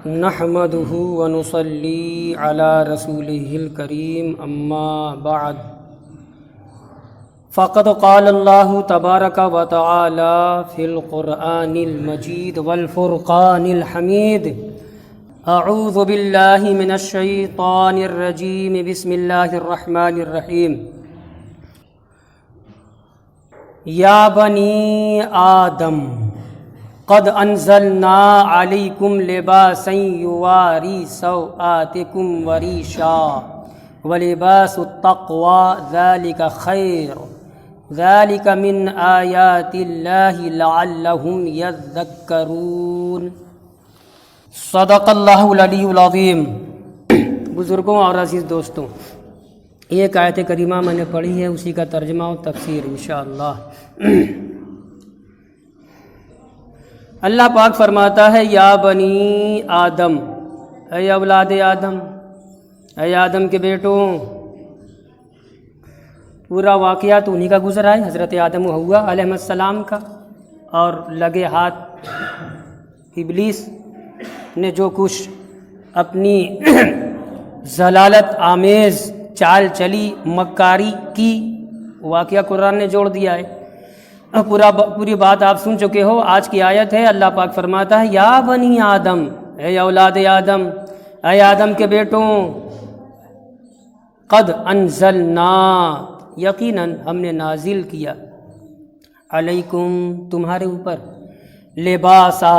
نحمده ونصلي على رسوله الكريم أما بعد فقد قال الله تبارك وتعالى في القرآن المجيد والفرقان الحميد أعوذ بالله من الشيطان الرجيم بسم الله الرحمن الرحيم يا بني آدم قد انزلنا علیکم لباسا یواری سوآتکم وریشا ولباس التقوی ذلک خیر ذلک من آیات اللہ لعلہم یذکرون۔ صدق اللہ العلی العظیم۔ بزرگوں اور عزیز دوستوں، ایک آیت کریمہ میں نے پڑھی ہے، اسی کا ترجمہ و تفسیر انشاءاللہ۔ اللہ پاک فرماتا ہے یا بنی آدم، اے اولاد آدم، اے آدم کے بیٹوں۔ پورا واقعہ تو انہی کا گزرا ہے، حضرت آدم و حوا علیہ السلام کا، اور لگے ہاتھ ابلیس نے جو کچھ اپنی ضلالت آمیز چال چلی، مکاری کی، واقعہ قرآن نے جوڑ دیا ہے۔ پوری بات آپ سن چکے ہو۔ آج کی آیت ہے، اللہ پاک فرماتا ہے یا بنی آدم، اے اولاد آدم، اے آدم کے بیٹوں، قد انزلنا، یقیناً ہم نے نازل کیا، علیکم، تمہارے اوپر، لباسا،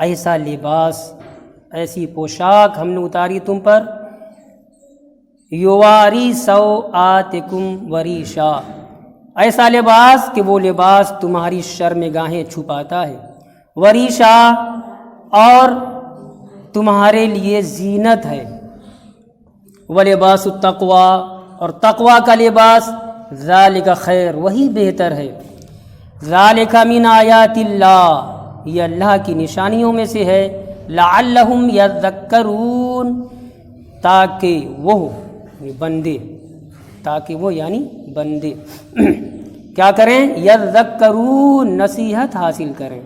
ایسا لباس، ایسی پوشاک ہم نے اتاری تم پر، یواری سوآتکم وریشا، ایسا لباس کہ وہ لباس تمہاری شرمگاہیں چھپاتا ہے، وریشا، اور تمہارے لیے زینت ہے، ولباس التقوی، اور تقوی کا لباس، ذالک خیر، وہی بہتر ہے، ذالک من آیات اللہ، یہ اللہ کی نشانیوں میں سے ہے، لعلہم یذکرون، تاکہ وہ بندے، یعنی بندے کیا کریں، یذکرون، نصیحت حاصل کریں۔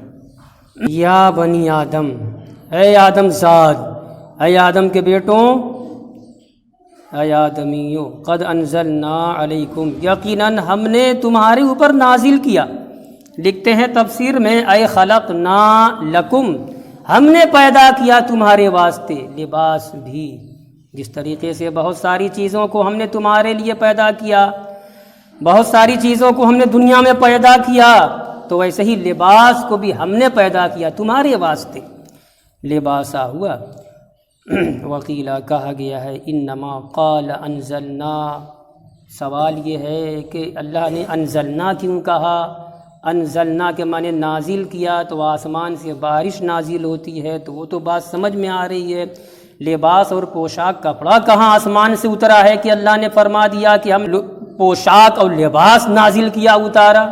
یا بنی آدم، اے آدم زاد، اے آدم کے بیٹوں، اے آدمیوں، قد انزلنا علیکم، یقیناً ہم نے تمہارے اوپر نازل کیا۔ لکھتے ہیں تفسیر میں، اے خلقنا لکم، ہم نے پیدا کیا تمہارے واسطے، لباس بھی، جس طریقے سے بہت ساری چیزوں کو ہم نے تمہارے لیے پیدا کیا، بہت ساری چیزوں کو ہم نے دنیا میں پیدا کیا، تو ویسے ہی لباس کو بھی ہم نے پیدا کیا تمہارے واسطے، لباسا ہوا۔ وقیلا، کہا گیا ہے، انما قال انزلنا، سوال یہ ہے کہ اللہ نے انزلنا کیوں کہا؟ انزلنا کے معنی نازل کیا، تو آسمان سے بارش نازل ہوتی ہے، تو وہ تو بات سمجھ میں آ رہی ہے۔ لباس اور پوشاک، کپڑا کہاں آسمان سے اترا ہے کہ اللہ نے فرما دیا کہ ہم پوشاک اور لباس نازل کیا، اتارا؟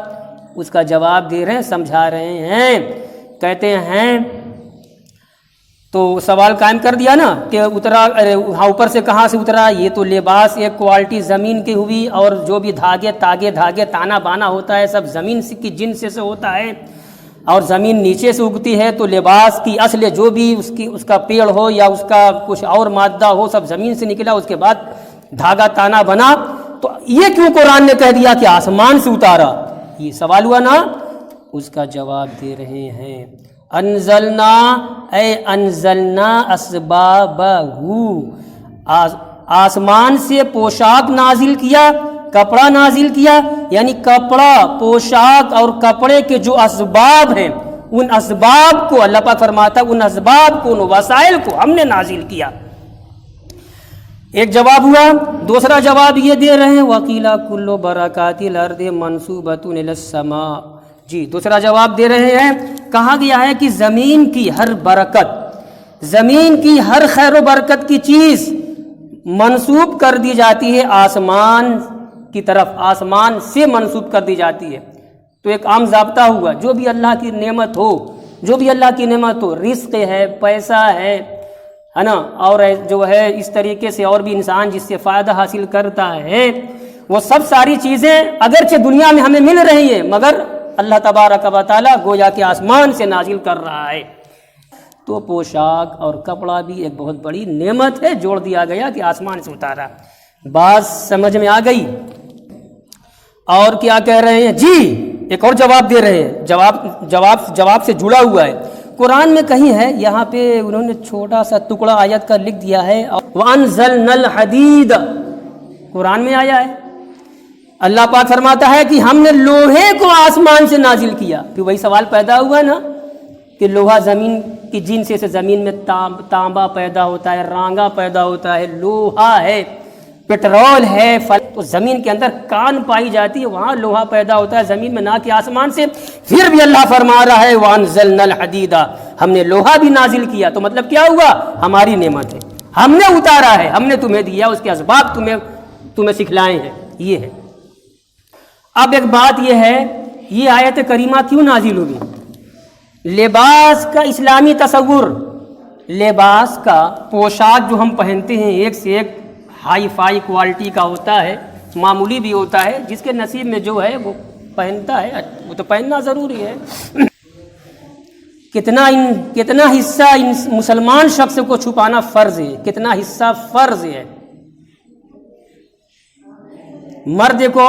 اس کا جواب دے رہے ہیں، سمجھا رہے ہیں، کہتے ہیں تو سوال قائم کر دیا نا کہ اترا، وہاں اوپر سے کہاں سے اترا؟ یہ تو لباس ایک کوالٹی زمین کی ہوئی، اور جو بھی دھاگے دھاگے تانا بانا ہوتا ہے سب زمین کی جنس سے ہوتا ہے، اور زمین نیچے سے اگتی ہے، تو لباس کی اصل جو بھی اس کا پیڑ ہو یا اس کا کچھ اور مادہ ہو، سب زمین سے نکلا، اس کے بعد دھاگا تانا بنا۔ تو یہ کیوں قرآن نے کہہ دیا کہ آسمان سے اتارا؟ یہ سوال ہوا نا، اس کا جواب دے رہے ہیں، انزلنا، اے انزلنا اسبابہ، آسمان سے پوشاک نازل کیا، کپڑا نازل کیا، یعنی کپڑا، پوشاک اور کپڑے کے جو اسباب ہیں، ان اسباب کو اللہ پاک فرماتا ہے، ان اسباب کو، ان وسائل کو ہم نے نازل کیا۔ ایک جواب ہوا۔ دوسرا جواب یہ دے رہے ہیں، وَقِيلَ كُلُّ بَرَكَاتِ الْأَرْضِ مَنْسُوبَةٌ إِلَى السَّمَاءِ، جی دوسرا جواب دے رہے ہیں، کہا گیا ہے کہ زمین کی ہر برکت، زمین کی ہر خیر و برکت کی چیز منسوب کر دی جاتی ہے آسمان کی طرف، آسمان سے منسوب کر دی جاتی ہے۔ تو ایک عام ضابطہ ہوا، جو بھی اللہ کی نعمت ہو، جو بھی اللہ کی نعمت ہو، رزق ہے، پیسہ ہے نا، اور جو ہے اس طریقے سے اور بھی انسان جس سے فائدہ حاصل کرتا ہے، وہ سب ساری چیزیں اگرچہ دنیا میں ہمیں مل رہی ہیں، مگر اللہ تبارک و تعالیٰ گویا کہ آسمان سے نازل کر رہا ہے۔ تو پوشاک اور کپڑا بھی ایک بہت بڑی نعمت ہے، جوڑ دیا گیا کہ آسمان سے اتارا۔ بات سمجھ میں آ گئی؟ اور کیا کہہ رہے ہیں جی؟ ایک اور جواب دے رہے ہیں، جواب سے جڑا ہوا ہے۔ قرآن میں کہیں ہے، یہاں پہ انہوں نے چھوٹا سا ٹکڑا آیت کا لکھ دیا ہے، وَأَنزَلْنَا الْحَدِيدَ، قرآن میں آیا ہے۔ اللہ پاک فرماتا ہے کہ ہم نے لوہے کو آسمان سے نازل کیا۔ پھر وہی سوال پیدا ہوا نا کہ لوہا زمین کی جنس سے زمین میں تانبا پیدا ہوتا ہے، رانگا پیدا ہوتا ہے، لوہا ہے، پٹرول ہے، تو زمین کے اندر کان پائی جاتی ہے، وہاں لوہا پیدا ہوتا ہے زمین میں، نہ کہ آسمان سے۔ پھر بھی اللہ فرما رہا ہے وَأَنزَلْنَا الْحَدِيدَ، ہم نے لوہا بھی نازل کیا۔ تو مطلب کیا ہوا؟ ہماری نعمت ہے، ہم نے اتارا ہے، ہم نے تمہیں دیا، اس کے اسباب تمہیں سکھلائے ہیں، یہ ہے۔ اب ایک بات یہ ہے، یہ آیت کریمہ کیوں نازل ہوگی؟ لباس کا اسلامی تصور، لباس کا پوشاک جو ہم پہنتے ہیں ایک سے ایک ہائی فائی کوالٹی کا ہوتا ہے، معمولی بھی ہوتا ہے، جس کے نصیب میں جو ہے وہ پہنتا ہے، وہ تو پہننا ضروری ہے۔ کتنا حصہ مسلمان شخص کو چھپانا فرض ہے، کتنا حصہ فرض ہے۔ مرد کو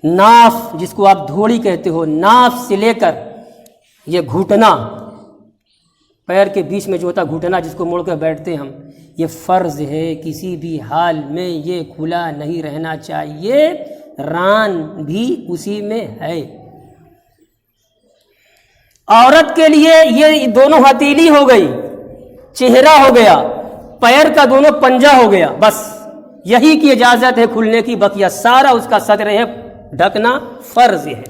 ناف، جس کو آپ دھوڑی کہتے ہو، ناف سے لے کر یہ گھٹنا، پیر کے بیچ میں جو ہوتا گھٹنا جس کو موڑ کر بیٹھتے ہم، یہ فرض ہے، کسی بھی حال میں یہ کھلا نہیں رہنا چاہیے، ران بھی اسی میں ہے۔ عورت کے لیے یہ دونوں ہتھیلی ہو گئی، چہرہ ہو گیا، پیر کا دونوں پنجہ ہو گیا، بس یہی کی اجازت ہے کھلنے کی، بقیہ سارا اس کا صدر ہے ڈھکنا فرض ہے۔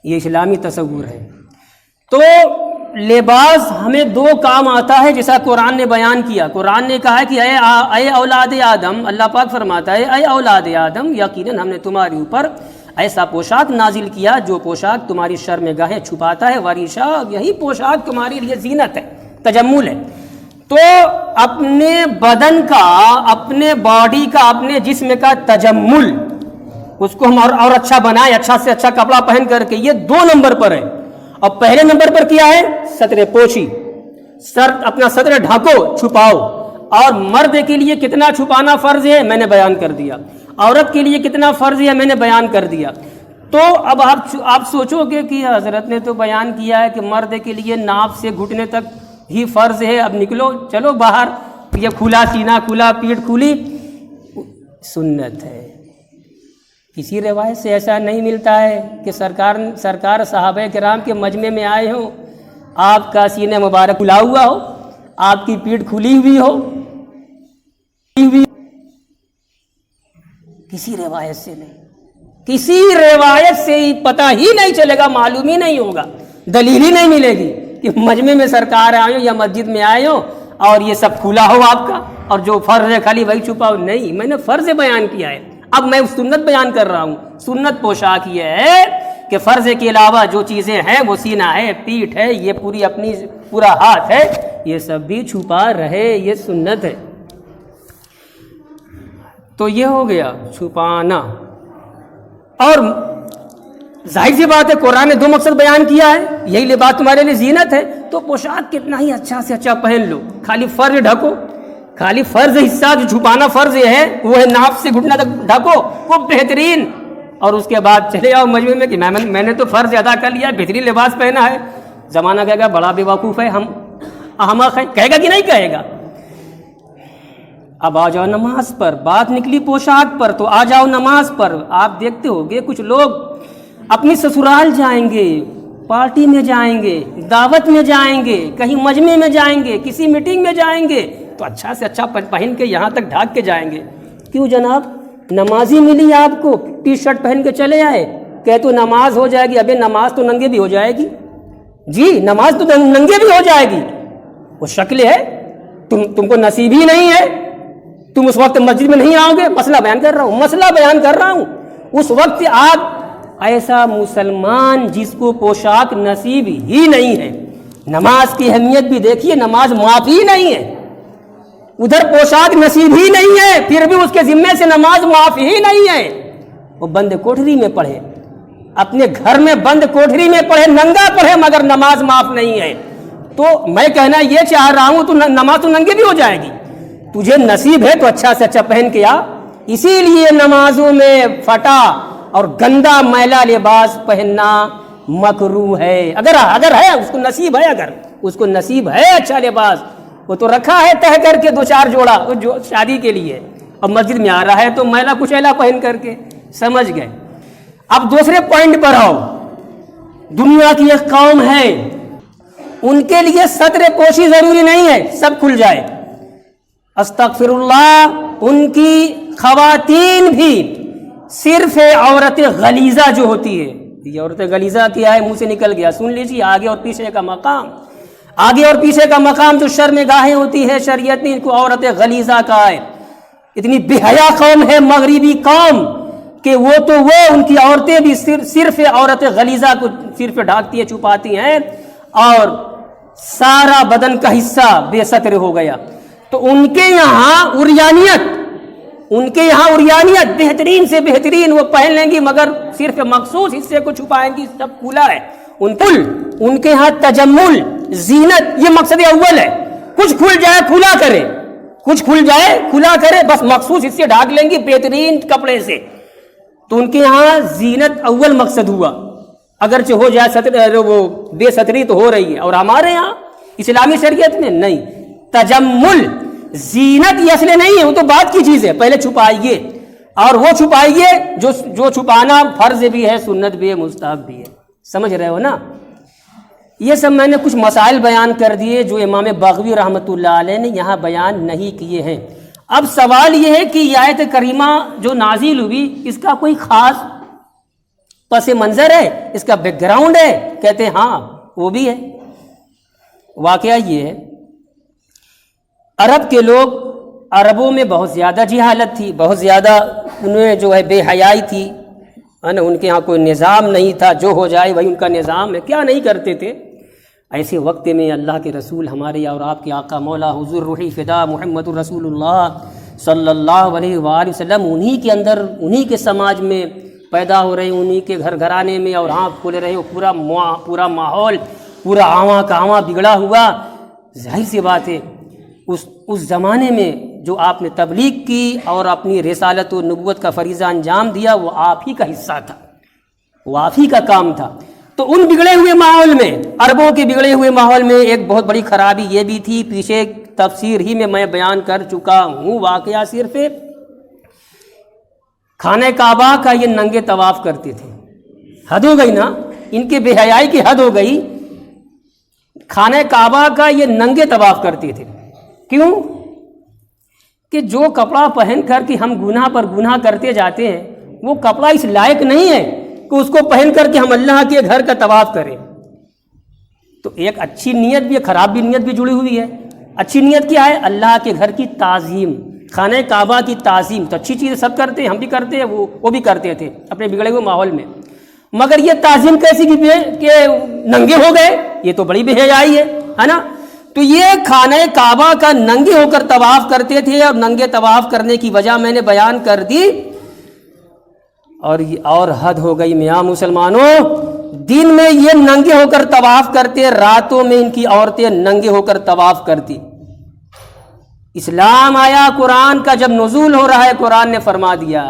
یہ اسلامی تصور ہے۔ تو لباس ہمیں دو کام آتا ہے، جیسا قرآن نے بیان کیا۔ قرآن نے کہا کہ اے اولاد آدم، اللہ پاک فرماتا ہے اے اولاد آدم، یقیناً ہم نے تمہارے اوپر ایسا پوشاک نازل کیا جو پوشاک تمہاری شرمگاہیں چھپاتا ہے، وریشا، یہی پوشاک تمہارے لیے زینت ہے، تجمل ہے۔ تو اپنے بدن کا، اپنے باڈی کا، اپنے جسم کا تجمل، اس کو ہم اور اچھا بنائیں، اچھا سے اچھا کپڑا پہن کر کے، یہ 2 نمبر پر ہے۔ اور پہلے نمبر پر کیا ہے؟ ستر پوشی، اپنا صدر ڈھانکو، چھپاؤ۔ اور مرد کے لیے کتنا چھپانا فرض ہے میں نے بیان کر دیا، عورت کے لیے کتنا فرض ہے میں نے بیان کر دیا۔ تو اب آپ سوچو گے کہ حضرت نے تو بیان کیا ہے کہ مرد کے لیے ناف سے گھٹنے تک ہی فرض ہے، اب نکلو چلو باہر، یہ کھلا سینہ کھلا، پیٹھ کھلی، سنت ہے۔ کسی روایت سے ایسا نہیں ملتا ہے کہ سرکار صحابہ کرام کے مجمع میں آئے ہوں، آپ کا سینہ مبارک کھلا ہوا ہو، آپ کی پیٹھ کھلی ہوئی ہو، کسی روایت سے نہیں، کسی روایت سے ہی پتہ ہی نہیں چلے گا، معلوم ہی نہیں ہوگا، دلیل ہی نہیں ملے گی کہ مجمع میں سرکار آئے ہو یا مسجد میں آئے ہو اور یہ سب کھلا ہو آپ کا، اور جو فرض ہے خالی وہی چھپاؤ۔ نہیں، میں نے فرض بیان کیا ہے، اب میں سنت بیان کر رہا ہوں۔ سنت پوشاک یہ ہے کہ فرض کے علاوہ جو چیزیں ہیں وہ سینہ ہے، پیٹھ ہے، یہ پورا ہاتھ ہے، یہ سب بھی چھپا رہے، یہ سنت ہے۔ تو یہ ہو گیا چھپانا۔ اور ظاہر سی بات ہے قرآن نے 2 مقصد بیان کیا ہے، یہی لباس تمہارے لیے زینت ہے، تو پوشاک کتنا ہی اچھا سے اچھا پہن لو، خالی فرض ڈھکو، خالی فرض حصہ جو چھپانا فرض ہے وہ ہے ناف سے گھٹنا تک ڈھکو، وہ بہترین، اور اس کے بعد چلے جاؤ مجمع میں کہ میں نے تو فرض ادا کر لیا، بہترین لباس پہنا ہے۔ زمانہ کہے گا بڑا بے وقوف ہے، ہم احمق ہیں، کہے گا کہ نہیں کہے گا؟ اب آ جاؤ نماز پر، بات نکلی پوشاک پر تو آ جاؤ نماز پر۔ آپ دیکھتے ہوگے کچھ لوگ اپنی سسرال جائیں گے، پارٹی میں جائیں گے، دعوت میں جائیں گے، کہیں مجمع میں جائیں گے، کسی میٹنگ میں جائیں گے، تو اچھا سے اچھا پہن کے یہاں تک ڈھانک کے جائیں گے۔ کیوں جناب؟ نمازی ملی آپ کو، ٹی شرٹ پہن کے چلے آئے، کہ تو نماز ہو جائے گی۔ ابے نماز تو ننگے بھی ہو جائے گی، جی نماز تو ننگے بھی ہو جائے گی، وہ شکل ہے، تم کو نصیب ہی نہیں ہے، تم اس وقت مسجد میں نہیں آؤ گے۔ مسئلہ بیان کر رہا ہوں، اس وقت آپ ایسا مسلمان جس کو پوشاک نصیب ہی نہیں ہے، نماز کی اہمیت بھی دیکھیے، نماز معاف ہی نہیں ہے، ادھر پوشاک نصیب ہی نہیں ہے، پھر بھی اس کے ذمے سے نماز معاف ہی نہیں ہے۔ وہ بند کوٹھری میں پڑھے، اپنے گھر میں بند کوٹھری میں پڑھے، ننگا پڑھے، مگر نماز معاف نہیں ہے۔ تو میں کہنا یہ چاہ رہا ہوں تو نماز تو ننگے بھی ہو جائے گی، تجھے نصیب ہے تو اچھا سے اچھا پہن کے آ۔ اسی لیے نمازوں میں پھٹا اور گندا میلا لباس پہننا مکروہ ہے۔ اگر ہے اس کو نصیب ہے، اگر اس کو نصیب ہے اچھا لباس، وہ تو رکھا ہے تہ کر کے 2-4 جوڑا جو شادی کے لیے، اب مسجد میں آ رہا ہے تو میلا کچیلا پہن کر کے، سمجھ گئے۔ اب دوسرے پوائنٹ پر آؤ، دنیا کی ایک قوم ہے ان کے لیے ستر پوشی ضروری نہیں ہے، سب کھل جائے، استغفر اللہ، ان کی خواتین بھی صرف عورت غلیظہ جو ہوتی ہے، یہ عورت غلیظہ کیا ہے، منہ سے نکل گیا، سن لیجیے، آگے اور پیچھے کا مقام، آگے اور پیچھے کا مقام جو شرم گاہیں ہوتی ہے، شریعت نے ان کو عورت غلیظہ کہا ہے۔ اتنی بے حیا قوم ہے مغربی قوم کہ وہ ان کی عورتیں بھی صرف عورت غلیظہ کو صرف ڈھانکتی ہیں، چھپاتی ہیں، اور سارا بدن کا حصہ بے ستر ہو گیا۔ تو ان کے یہاں عریانیت بہترین سے بہترین وہ پہن لیں گی، مگر صرف مخصوص حصے کو چھپائیں گی، سب کھلا ہے۔ ان کے ہاں تجمل، زینت، یہ مقصد اول ہے، کچھ کھل جائے کھلا کرے، کچھ کھل جائے کھلا کرے، بس مخصوص حصے ڈھانک لیں گی بہترین کپڑے سے۔ تو ان کے ہاں زینت اول مقصد ہوا، اگرچہ ہو جائے وہ بے ستری تو ہو رہی ہے، اور ہمارے ہاں اسلامی شریعت میں نہیں، تجمل، زینت یہ اصل نہیں ہے، وہ تو بات کی چیز ہے، پہلے چھپائیے، اور وہ چھپائیے جو چھپانا فرض بھی ہے، سنت بھی ہے، مستحب بھی ہے، سمجھ رہے ہو نا؟ یہ سب میں نے کچھ مسائل بیان کر دیے جو امام بغوی رحمۃ اللہ علیہ نے یہاں بیان نہیں کیے ہیں۔ اب سوال یہ ہے کہ یہ آیت کریمہ جو نازل ہوئی، اس کا کوئی خاص پس منظر ہے، اس کا بیک گراؤنڈ ہے؟ کہتے ہیں ہاں وہ بھی ہے۔ واقعہ یہ ہے، عرب کے لوگ، عربوں میں بہت زیادہ جہالت تھی، بہت زیادہ انہیں جو ہے بے حیائی تھی، ان کے ہاں کوئی نظام نہیں تھا، جو ہو جائے وہی ان کا نظام ہے، کیا نہیں کرتے تھے۔ ایسے وقت میں اللہ کے رسول ہمارے اور آپ کے آقا مولا حضور روحی فدا محمد الرسول اللہ صلی اللہ علیہ وآلہ وسلم انہی کے سماج میں پیدا ہو رہے، انہی کے گھر گھرانے میں، اور آنکھ کھولے رہے، پورا ماحول پورا آواں کا آواں بگڑا ہوا۔ ظاہر سی بات ہے اس زمانے میں جو آپ نے تبلیغ کی اور اپنی رسالت و نبوت کا فریضہ انجام دیا، وہ آپ ہی کا حصہ تھا، وہ آپ ہی کا کام تھا۔ تو ان بگڑے ہوئے ماحول میں، عربوں کے بگڑے ہوئے ماحول میں ایک بہت بڑی خرابی یہ بھی تھی، پیچھے تفسیر ہی میں بیان کر چکا ہوں، واقعہ صرف خانہ کعبہ کا یہ ننگے طواف کرتے تھے۔ حد ہو گئی نا، ان کے بے حیائی کی حد ہو گئی، خانہ کعبہ کا یہ ننگے طواف کرتے تھے۔ کیوں؟ کہ جو کپڑا پہن کر کے ہم گناہ پر گناہ کرتے جاتے ہیں، وہ کپڑا اس لائق نہیں ہے کہ اس کو پہن کر کے ہم اللہ کے گھر کا طواف کریں۔ تو ایک اچھی نیت بھی ہے، خراب بھی نیت بھی جڑی ہوئی ہے۔ اچھی نیت کیا ہے؟ اللہ کے گھر کی تعظیم، خانہ کعبہ کی تعظیم، تو اچھی چیز سب کرتے ہیں، ہم بھی کرتے ہیں، وہ بھی کرتے تھے اپنے بگڑے ہوئے ماحول میں۔ مگر یہ تعظیم کیسی کہ ننگے ہو گئے، یہ تو بڑی بے حیائی ہے نا؟ تو یہ خانہ کعبہ کا ننگے ہو کر طواف کرتے تھے، اور ننگے طواف کرنے کی وجہ میں نے بیان کر دی۔ اور حد ہو گئی میاں مسلمانوں، دن میں یہ ننگے ہو کر طواف کرتے، راتوں میں ان کی عورتیں ننگے ہو کر طواف کرتی۔ اسلام آیا، قرآن کا جب نزول ہو رہا ہے، قرآن نے فرما دیا،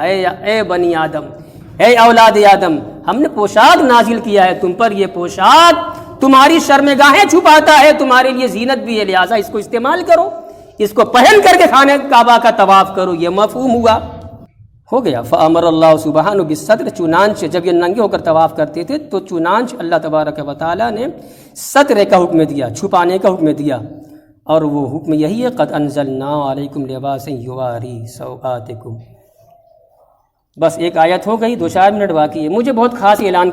اے بنی آدم، اے اولاد آدم، ہم نے پوشاک نازل کیا ہے تم پر، یہ پوشاک تمہاری شرمگاہیں چھپاتا ہے، تمہارے لیے زینت بھی ہے، لہٰذا اس کو استعمال کرو، اس کو پہن کر کے خانہ کعبہ کا طواف کرو۔ یہ مفہوم ہوا، ہو گیا۔ فَأَمَرَ اللَّهُ سُبْحَانَهُ بِالسَّتْرِ، چنانچہ جب یہ ننگے ہو کر طواف کرتے تھے تو چنانچہ اللہ تبارک و تعالیٰ نے ستر کا حکم دیا، چھپانے کا حکم دیا، اور وہ حکم یہی ہے، قَدْ أَنزَلْنَا عَلَيْكُمْ لِبَاسًا يُوَارِي سَوْآتِكُمْ۔ بس ایک آیت ہو گئی، 2-4 منٹ باقی ہے، مجھے بہت خاص اعلان